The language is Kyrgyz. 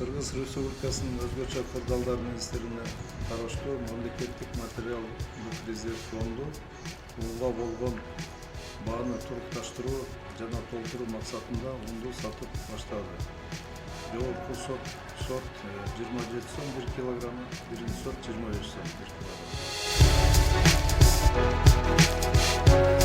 Кыргыз Республикасынын өзгөчө кырдаалдар министрлигине караштуу мамлекеттик материалдык резерв фонду унга болгон бааны турукташтыруу жана толтуруу максатында унду сатып баштады. Жогорку сорт 27 сом 1 килограммы, биринчи сорт 25 сом 1 килограмм.